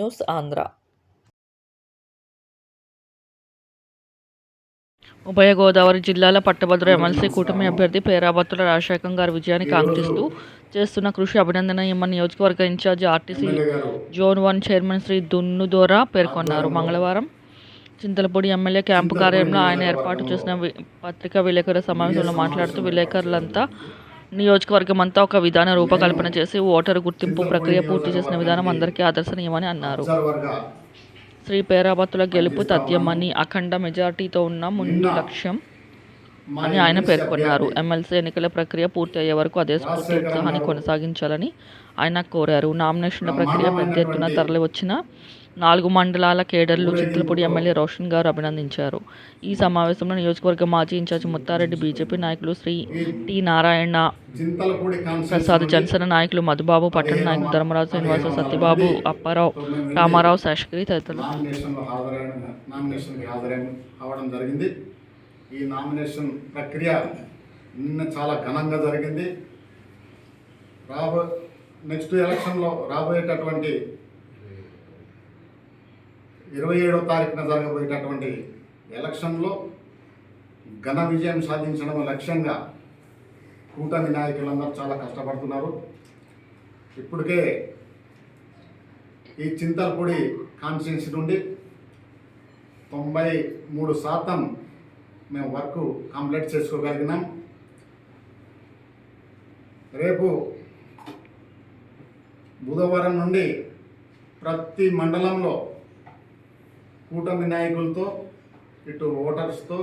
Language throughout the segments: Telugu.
న్యూస్ ఆంధ్ర. ఉభయ గోదావరి జిల్లాల పట్టభద్రుల ఎమ్మెల్సీ కూటమి అభ్యర్థి పేరాబత్తుల రాజశేఖర్ గారి విజయాన్ని కాంక్షిస్తూ చేస్తున్న కృషి అభినందనీయమని నియోజకవర్గ incharge RTC zone 1 chairman Shri Dunnudora పేర్కొన్నారు. మంగళవారం చింతలపూడి ఎమ్మెల్యే క్యాంపు కార్యాలయంలో ఆయన ఏర్పాటు చేసిన పత్రికా విలేకరుల సమావేశంలో మాట్లాడుతూ విలేకరులంతా నియోజకవర్గమంతా ఒక విధాన రూపకల్పన చేసి ఓటరు గుర్తింపు ప్రక్రియ పూర్తి చేసిన విధానం అందరికీ ఆదర్శనీయమని అన్నారు. శ్రీ పేరాబత్తుల గెలుపు తథ్యమని, అఖండ మెజార్టీతో ఉన్న ముందు లక్ష్యం అని ఆయన పేర్కొన్నారు. ఎమ్మెల్సీ ఎన్నికల ప్రక్రియ పూర్తి అయ్యే వరకు అదే స్ఫూర్తి ఉత్సాహాన్ని కొనసాగించాలని ఆయన కోరారు. నామినేషన్ల ప్రక్రియ పెద్ద ఎత్తున తరలివచ్చిన 4 మండలాల కేడర్లు చింతలపూడి ఎమ్మెల్యే రోషన్ గారు అభినందించారు. ఈ సమావేశంలో నియోజకవర్గ మాజీ ఇన్ఛార్జి ముత్తారెడ్డి, బీజేపీ నాయకులు శ్రీ టి నారాయణ ప్రసాద్, జనసేన నాయకులు మధుబాబు, పట్టణ నాయకులు ధర్మరాజు, శ్రీనివాస, సత్యబాబు, అప్పారావు, రామారావు, శేషగిరి తదితరులు. ఈ నామినేషన్ ప్రక్రియ నిన్న చాలా ఘనంగా జరిగింది. నెక్స్ట్ ఎలక్షన్లో రాబోయేటటువంటి 27వ తారీఖున జరగబోయేటటువంటి ఎలక్షన్లో ఘన విజయం సాధించడం లక్ష్యంగా కూటమి నాయకులందరూ చాలా కష్టపడుతున్నారు. ఇప్పటికే ఈ చింతలపూడి కాన్స్టిట్యున్సీ నుండి 93% మేము వర్క్ కంప్లీట్ చేసుకోగలిగినాం. రేపు బుధవారం నుండి ప్రతి మండలంలో కూటమి నాయకులతో, ఇటు ఓటర్స్తో,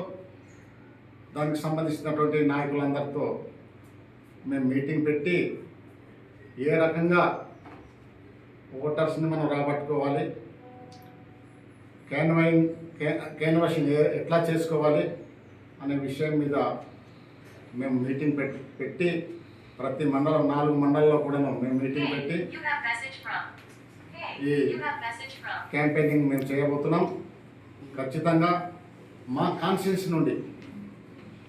దానికి సంబంధించినటువంటి నాయకులందరితో మేము మీటింగ్ పెట్టి ఏ రకంగా ఓటర్స్ని మనం రాబట్టుకోవాలి, క్యాన్వాషింగ్ ఎట్లా చేసుకోవాలి అనే విషయం మీద మేము మీటింగ్ పెట్టి ప్రతి మండలం 4 మండలాల్లో కూడా మేము మీటింగ్ పెట్టి ఈ క్యాంపెయినింగ్ మేము చేయబోతున్నాం. ఖచ్చితంగా మా కాన్స్టిట్యున్సీ నుండి,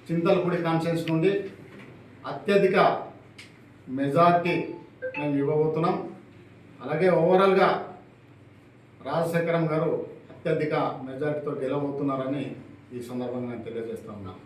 చింతలపూడి కాన్స్టిట్యున్సీ నుండి అత్యధిక మెజార్టీ మేము ఇవ్వబోతున్నాం. అలాగే ఓవరాల్గా రాజశేఖరం గారు అత్యధిక మెజార్టీతో గెలవబోతున్నారని ఈ సందర్భంగా నేను తెలియజేస్తా ఉన్నాను.